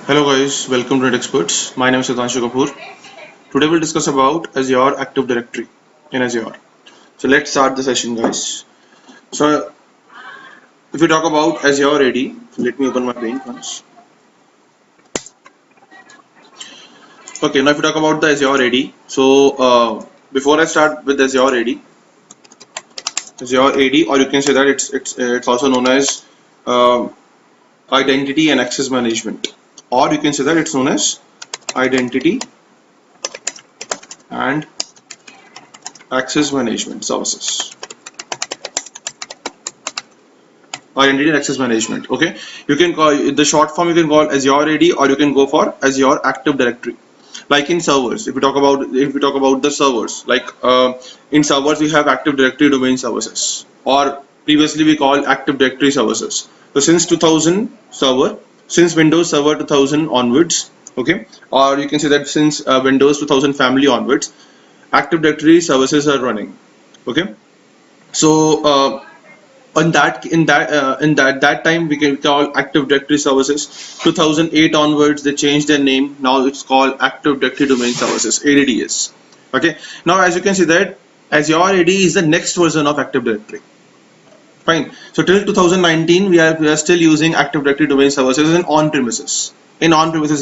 Hello guys, welcome to Net Experts. My name is Sudhanshu Kapoor. Today we'll discuss about Azure Active Directory in Azure. So let's start the session, guys. So if we talk about Azure AD, let me open my brain once. Okay, now if we talk about the Azure AD, before I start with Azure AD, or you can say that it's also known as uh, Identity and Access Management, or you can say that it's known as Identity and Access Management Services. Identity and access management. Okay, you can call the short form, you can call Azure AD, or you can go for Azure Active Directory. Like in servers, if we talk about the servers, like in servers we have Active Directory domain services, or previously we call Active Directory services. So since 2000 server, since Windows Server 2000 onwards, okay, or you can say that since Windows 2000 family onwards, Active Directory services are running. Okay, so on that in that time we can call Active Directory services. 2008 onwards they changed their name. Now it's called Active Directory Domain Services, ADDS. Okay, now as you can see that Azure AD is the next version of Active Directory. Fine. So till 2019 we are still using Active Directory Domain Services in on premises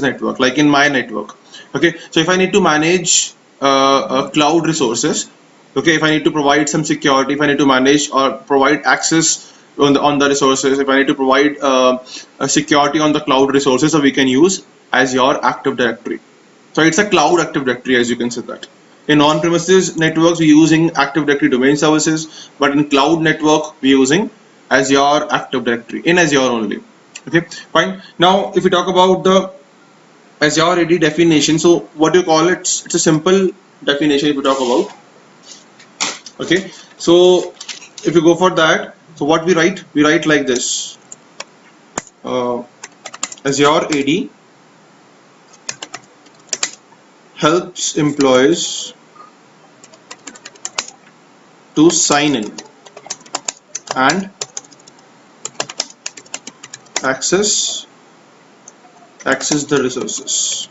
network, like in my network. Okay, so if I need to manage cloud resources, okay, if I need to provide some security, if I need to manage or provide access on the resources, if I need to provide a security on the cloud resources, so we can use Azure Active Directory. So it's a cloud Active Directory, as you can say that. In on-premises networks, we're using Active Directory domain services, but in cloud network, we're using Azure Active Directory in Azure only. Okay, fine. Now, if we talk about the Azure AD definition, so what do you call it? It's a simple definition if we talk about. Okay, so if you go for that, so what we write? We write like this: uh, Azure AD helps employees to sign in and access the resources.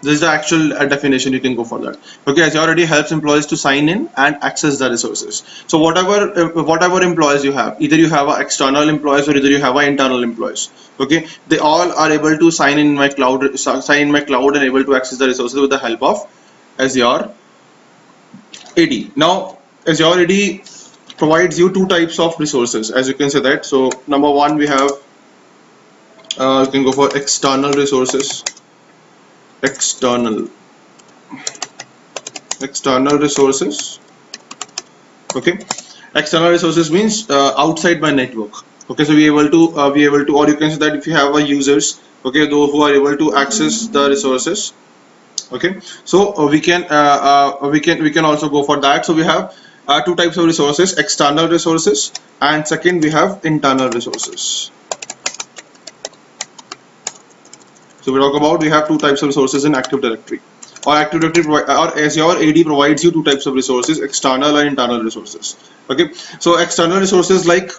This is the actual definition. You can go for that. Okay, Azure already helps employees to sign in and access the resources. So whatever employees you have, either you have external employees or either you have internal employees. Okay, they all are able to sign in my cloud and able to access the resources with the help of Azure AD. Now Azure AD provides you two types of resources, as you can say that. So number one, we have you can go for external resources. External resources. Okay, external resources means outside my network. Okay, so we able to, or you can say that if you have a users, okay, those who are able to access the resources. Okay, so we can also go for that. So we have two types of resources: external resources, and second we have internal resources. So we have two types of resources in Active Directory, or Azure AD provides you two types of resources: external and internal resources. Okay, so external resources, like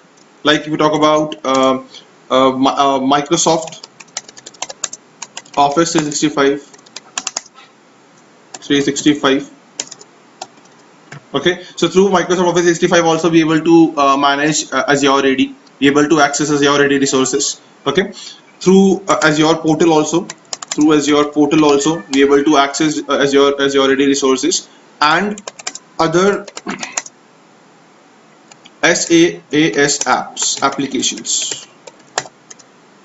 if we talk about Microsoft Office 365. Okay, so through Microsoft Office 365 also be able to manage Azure AD, be able to access Azure AD resources. Okay, through Azure portal also, be able to access Azure AD resources and other SaaS applications.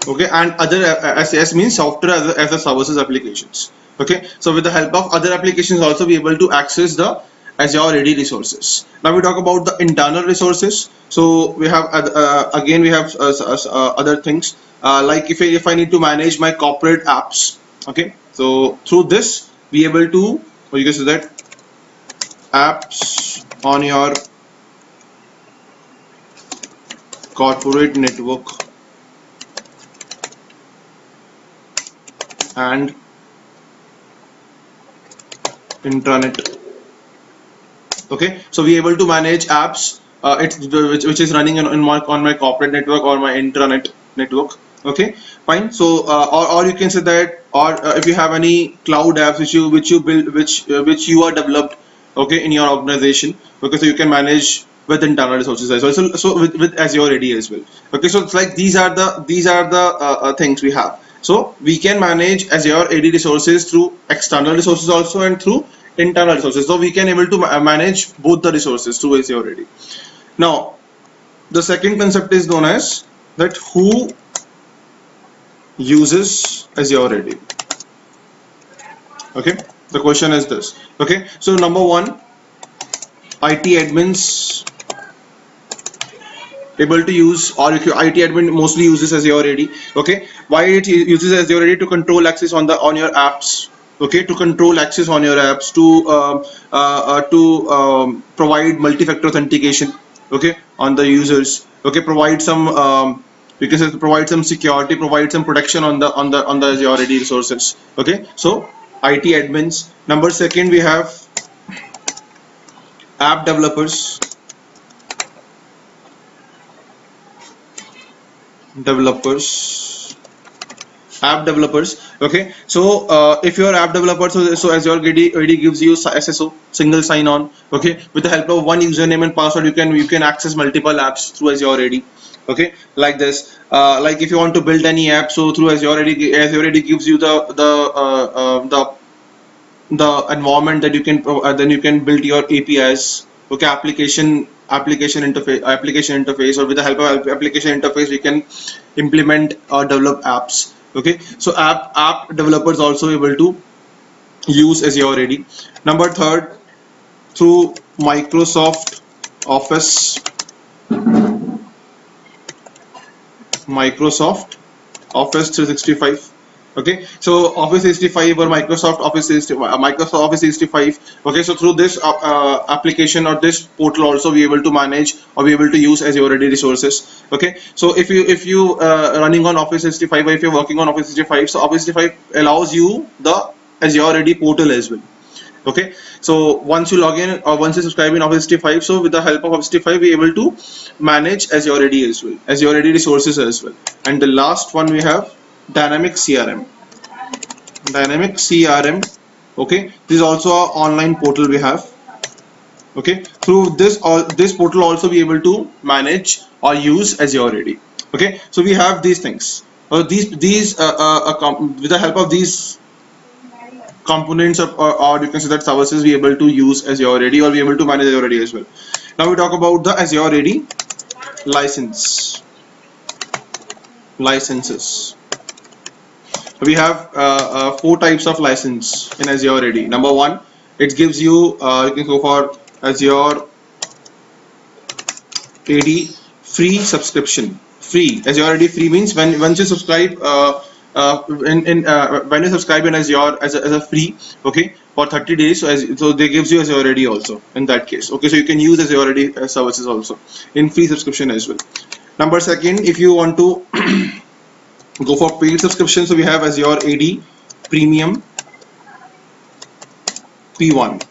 Okay, and other SaaS means software as a services applications. Okay, so with the help of other applications also be able to access the Azure AD resources. Now we talk about the internal resources. So we have again we have other things like if I need to manage my corporate apps. Okay, so through this be able to, or you can say that, apps on your corporate network and intranet. Okay, so we able to manage apps which is running on my corporate network or my intranet network. Okay, fine. So or you can say that, or if you have any cloud apps which you build, which you are developed, okay, in your organization, okay, so you can manage with internal resources as well. So with Azure AD as well. Okay, so it's like these are the things we have. So we can manage Azure AD resources through external resources also and through internal resources. So we can able to manage both the resources through Azure AD. Now the second concept is known as that who uses Azure AD. Okay, the question is this. Okay, so number one, IT admins able to use, or if your IT admin mostly uses Azure AD. Okay, why it uses Azure AD? To control access on your apps. Okay, to control access on your apps, to provide multi-factor authentication. Okay, on the users. Okay, provide some we can say provide some security, provide some protection on the Azure AD resources. Okay, so IT admins. Number second, we have app developers app developers. Okay, so if you're app developer, so Azure AD gives you SSO, single sign on. Okay, with the help of one username and password, you can access multiple apps through Azure AD. Okay, like this, like if you want to build any app, so through Azure AD gives you the environment that you can then you can build your APIs. Okay, application interface, or with the help of application interface, we can implement or develop apps. Okay, so app developers also able to use Azure AD. Number third, through Microsoft Office, Microsoft Office 365. Okay, so Office 365 or Microsoft Office 365. Okay, so through this application or this portal also we able to manage or we able to use Azure AD resources. Okay, so if you running on Office 365, or if you're working on Office 365, so Office 365 allows you the Azure AD portal as well. Okay, so once you log in or once you subscribe in Office 365, so with the help of Office 365 we able to manage Azure AD as well, Azure AD resources as well. And the last one we have Dynamic CRM. Dynamic CRM. Okay, this is also an online portal we have. Okay, through this portal also be able to manage or use Azure AD. Okay, so we have these things. With the help of these components or you can say that services, we able to use Azure AD or we able to manage Azure AD as well. Now we talk about the Azure AD licenses. We have four types of license in Azure AD. Number one, it gives you can go for Azure AD free subscription. Free Azure AD free means once you subscribe when you subscribe in Azure as a free, okay, for 30 days, so they gives you Azure AD also in that case. Okay, so you can use Azure AD services also in free subscription as well. Number second, if you want to go for paid subscription, so we have Azure AD Premium P1.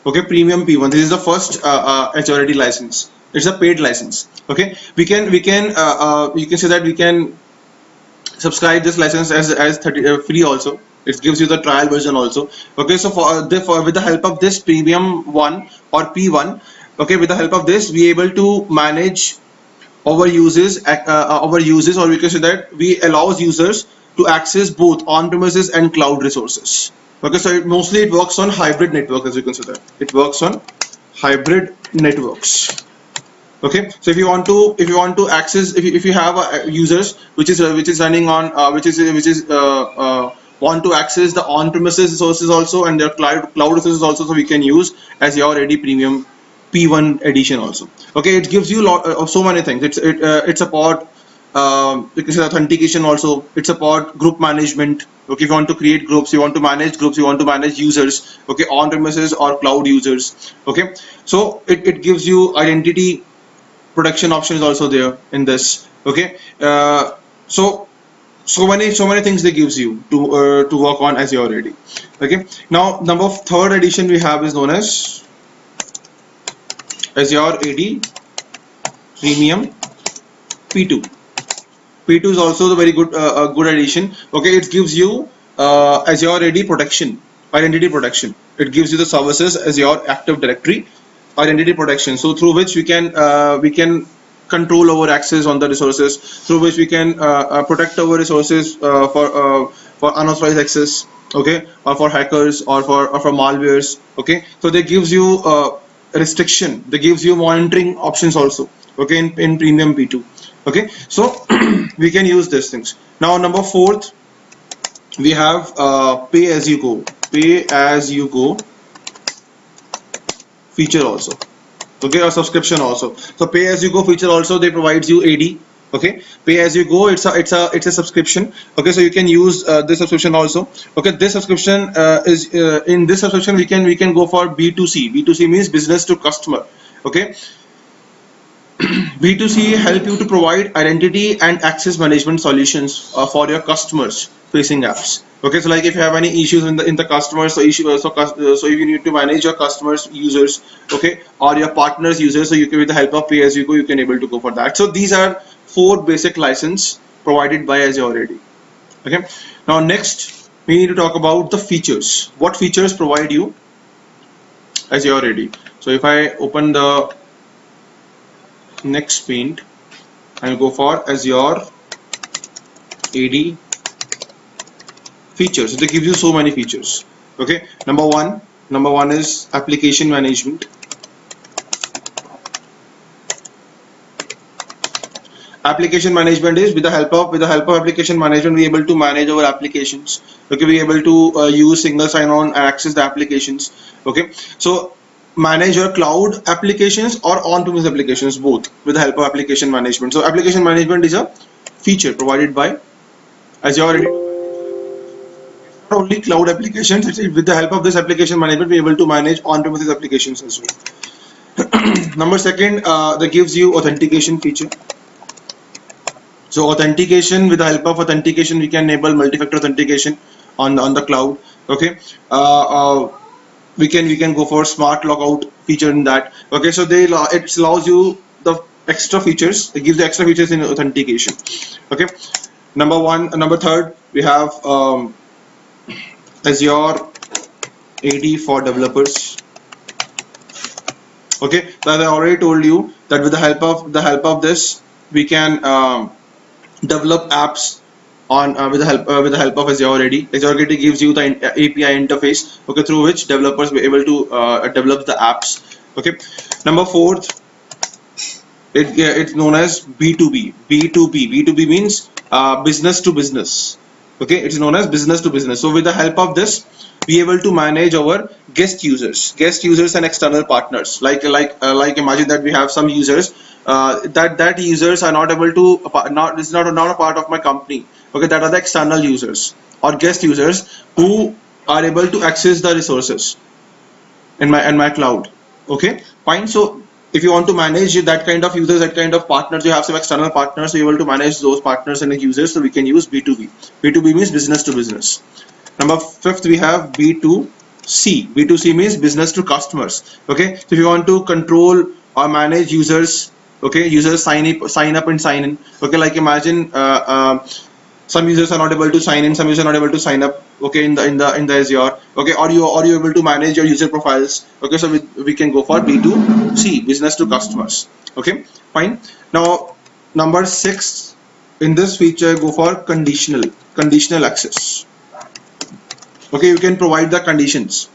Okay, Premium P1. This is the first Azure AD license. It's a paid license. Okay, you can say that we can subscribe this license as 30 free also. It gives you the trial version also. Okay, so with the help of this Premium one or P1, okay, with the help of this we able to manage our uses, or we can say that we allows users to access both on-premises and cloud resources. Okay, so mostly it works on hybrid network, as you can see that it works on hybrid networks. Okay, so if you want to access, if you have users which is running on want to access the on-premises resources also and their cloud resources also, so we can use Azure AD Premium P1 edition also. Okay, it gives you so many things. It support you can say authentication also. It support group management. Okay, if you want to create groups, you want to manage groups, you want to manage users, okay, on premises or cloud users. Okay, so it gives you identity protection options also there in this. Okay, so many things they gives you to work on Azure AD. Okay, now number third edition we have is known as Azure AD Premium P2. P2 is also the very good good addition. Okay, it gives you Azure AD protection, identity protection. It gives you the services as your Active Directory identity protection. So through which we can control our access on the resources. Through which we can protect our resources for unauthorized access. Okay, or for hackers or for malwares. Okay, so they gives you restriction. They gives you monitoring options also. Okay, in premium P2. Okay, so we can use these things. Now number fourth, we have pay as you go, pay as you go feature also. Okay, or subscription also. So pay as you go feature also, they provides you AD. Okay, pay as you go, it's a subscription. Okay, so you can use this subscription also. Okay, this subscription is in this subscription we can go for B2C. B2C means business to customer. Okay, B2C help you to provide identity and access management solutions for your customers facing apps. Okay, so like if you have any issues in the customers, so if you need to manage your customers users, okay, or your partners users, so you can, with the help of pay as you go, you can able to go for that. So these are four basic license provided by Azure already. Okay, now next we need to talk about the features. What features provide you Azure already? So if I open the next paint, I'll go for Azure AD features. They give you so many features. Okay, number one is application management. Application management is with the help of application management, we able to manage our applications. Okay, we able to use single sign-on and access the applications. Okay, so manage your cloud applications or on-premise applications both with the help of application management. So application management is a feature provided by Azure. Not only cloud applications, with the help of this application management, we able to manage on-premises applications as well. Number second, that gives you authentication feature. So authentication, with the help of authentication, we can enable multi-factor authentication on the cloud. Okay, we can go for smart logout feature in that. Okay, so it allows you the extra features. It gives the extra features in authentication. Okay, number third, we have Azure AD for developers. Okay, so as I already told you that with the help of this, we can develop apps on with the help of Azure AD. Azure AD gives you the API interface. Okay, through which developers will be able to develop the apps. Okay, number fourth, it's known as B2B. B2B means business to business. Okay, it's known as business to business. So with the help of this, we able to manage our guest users and external partners. Like imagine that we have some users that users are not able to not this is not a part of my company. Okay, that are the external users or guest users who are able to access the resources in my cloud. Okay, fine. So if you want to manage that kind of users, that kind of partners, you have some external partners, so you able to manage those partners and the users, so we can use B2B. B2B means business to business. Number fifth, we have B2C. B2C means business to customers. Okay, so if you want to control or manage users, okay, users sign up and sign in. Okay, like imagine some users are not able to sign in, some users are not able to sign up. Okay, in the Azure. Okay, or you able to manage your user profiles. Okay, so we can go for B2C, business to customers. Okay, fine. Now number six, in this feature, go for conditional access. Okay, you can provide the conditions.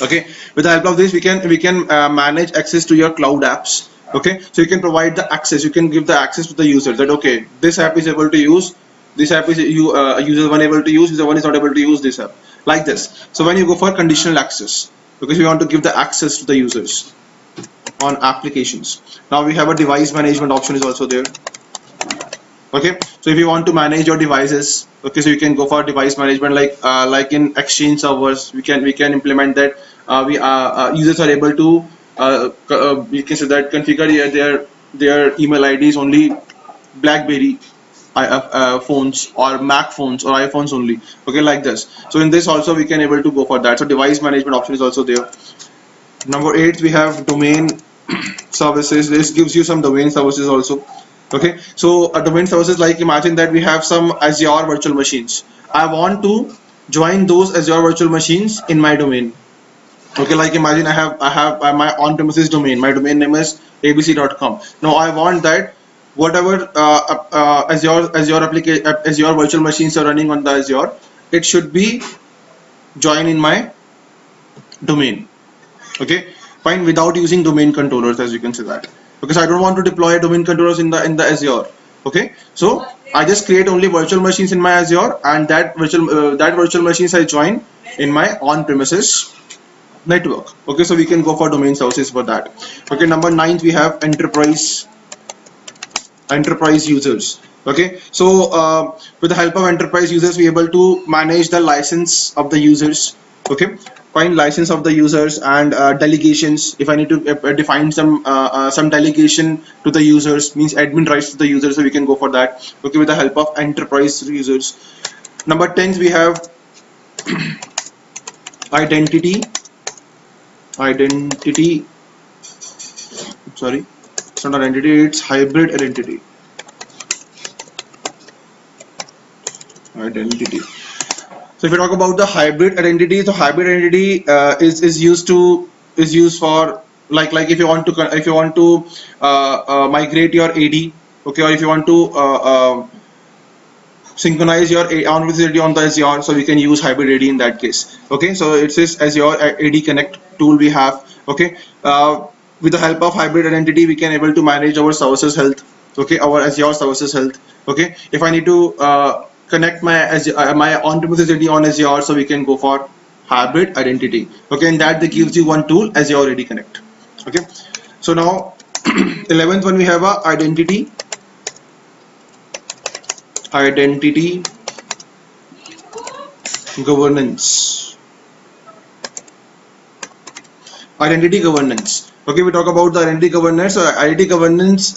Okay, with the help of this, we can manage access to your cloud apps. Okay, so you can provide the access, you can give the access to the user that okay, this app is able to use, this app is user one able to use, user one is not able to use this app, like this. So when you go for conditional access, because we want to give the access to the users on applications. Now we have a device management option is also there. Okay, so if you want to manage your devices, okay, so you can go for device management, like in Exchange servers, we can implement that. We Users are able to you can say that configure their email IDs only BlackBerry phones or Mac phones or iPhones only. Okay, like this. So in this also we can able to go for that. So device management option is also there. Number eight, we have domain services. This gives you some domain services also. Okay, so a domain services, like imagine that we have some Azure virtual machines. I want to join those Azure virtual machines in my domain. Okay, like imagine I have my on-premises domain. My domain name is abc.com. Now I want that whatever Azure application Azure virtual machines are running on the Azure, it should be join in my domain. Okay, fine, without using domain controllers, as you can see that, because I don't want to deploy domain controllers in the Azure. Okay, so I just create only virtual machines in my Azure, and that virtual machines I join in my on-premises network. Okay, so we can go for domain services for that. Okay, number 9 we have enterprise users. Okay, so with the help of enterprise users, we able to manage the license of the users. Okay, find license of the users and delegations. If I need to define some delegation to the users, means admin rights to the users, so we can go for that. Okay, with the help of enterprise users. Number 10 we have identity identity sorry, it's not identity, it's hybrid identity. So if we talk about the hybrid identity, so hybrid identity is used to is used for like if you want to migrate your AD. Okay, or if you want to synchronize your on-visibility on the Azure, so we can use hybrid AD in that case. Okay, so it's this Azure AD Connect tool we have. Okay, with the help of hybrid identity, we can able to manage our services health. Okay, our Azure services health. Okay, if I need to connect my Azure, my on-premises AD on Azure, so we can go for hybrid identity. Okay, and that they gives you one tool, Azure AD Connect. Okay, so now 11th one we have a identity governance. Okay, we talk about the identity governance. Identity governance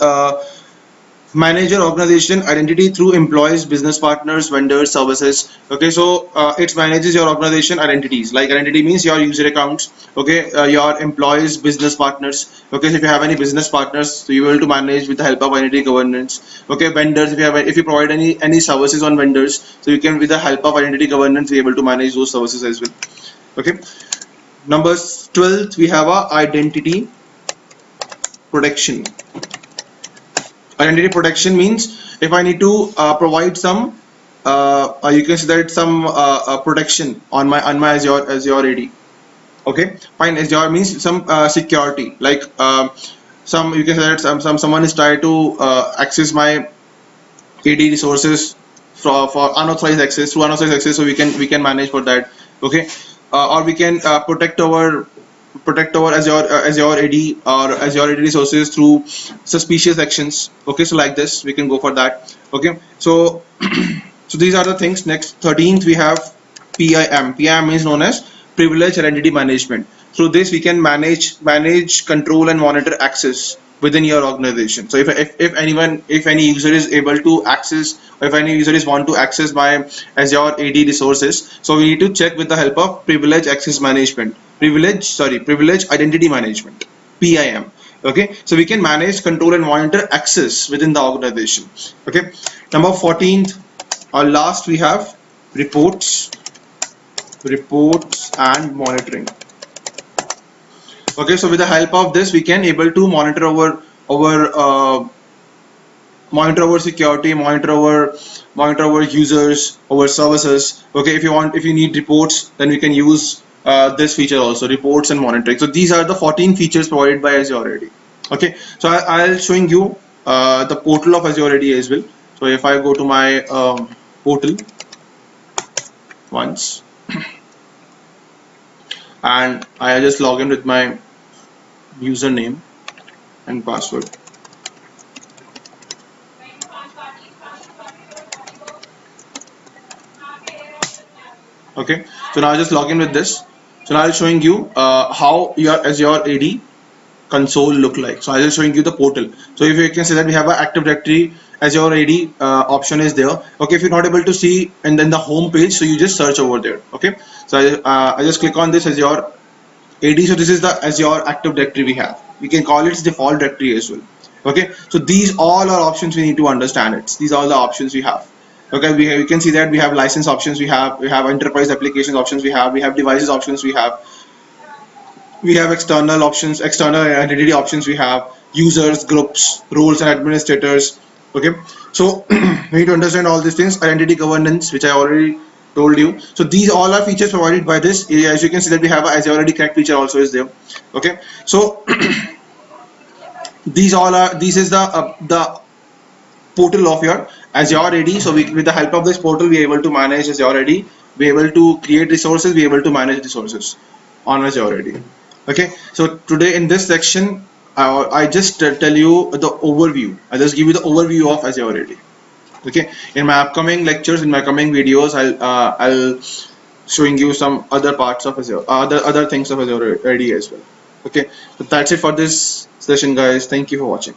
manage your organization identity through employees, business partners, vendors, services. Okay, so it manages your organization identities. Like identity means your user accounts. Okay, your employees, business partners. Okay, so if you have any business partners, so you will able to manage with the help of identity governance. Okay, vendors, if you provide any services on vendors, so you can with the help of identity governance be able to manage those services as well. Okay, numbers 12 we have a identity protection. Identity protection means if I need to provide some you can say that some protection on my Azure AD. Okay, fine. Azure means some security, like some you can say that someone is trying to access my AD resources for unauthorized access through unauthorized access, so we can manage for that. Okay, or we can protect our Azure AD or Azure AD resources through suspicious actions. Okay, so like this we can go for that. Okay, so so these are the things. Next, 13th we have PIM. PIM is known as privilege identity management. Through this we can manage, control and monitor access within your organization. So if any user is able to access, or if any user is want to access my Azure AD resources, so we need to check with the help of privilege access management, privilege identity management, PIM. Okay, so we can manage, control and monitor access within the organization. Okay, number 14th or last we have reports and monitoring. Okay, so with the help of this we can able to monitor our security, monitor our users, our services. Okay, if you need reports, then we can use this feature also, reports and monitoring. So these are the 14 features provided by Azure AD. Okay, so I'll showing you the portal of Azure AD as well. So if I go to my portal once and I just log in with my username and password. Okay, so now I just log in with this. So now I'm showing you how your Azure AD console look like. So I'm just showing you the portal. So if you can see that we have an Active Directory Azure AD option is there. Okay, if you're not able to see and then the home page, so you just search over there. Okay, so I just click on this Azure AD. So this is the Azure Active Directory we have. We can call it default directory as well. Okay, so these all are options we need to understand it. These are the options we have. Okay, you can see that we have license options, we have enterprise applications options, we have devices options, we have external options, external identity options, we have users, groups, roles, and administrators. Okay, so we need to understand all these things. Identity governance, which I already told you. So these all are features provided by this. As you can see that we have a as already connect feature also is there. Okay, so these all are this is the portal of your Azure AD. So with the help of this portal, we are able to manage Azure AD. We are able to create resources. We are able to manage resources on Azure AD. Okay. So today in this section, I just tell you the overview. I just give you the overview of Azure AD. Okay. In my upcoming lectures, in my coming videos, I'll showing you some other parts of Azure, other things of Azure AD as well. Okay. So that's it for this session, guys. Thank you for watching.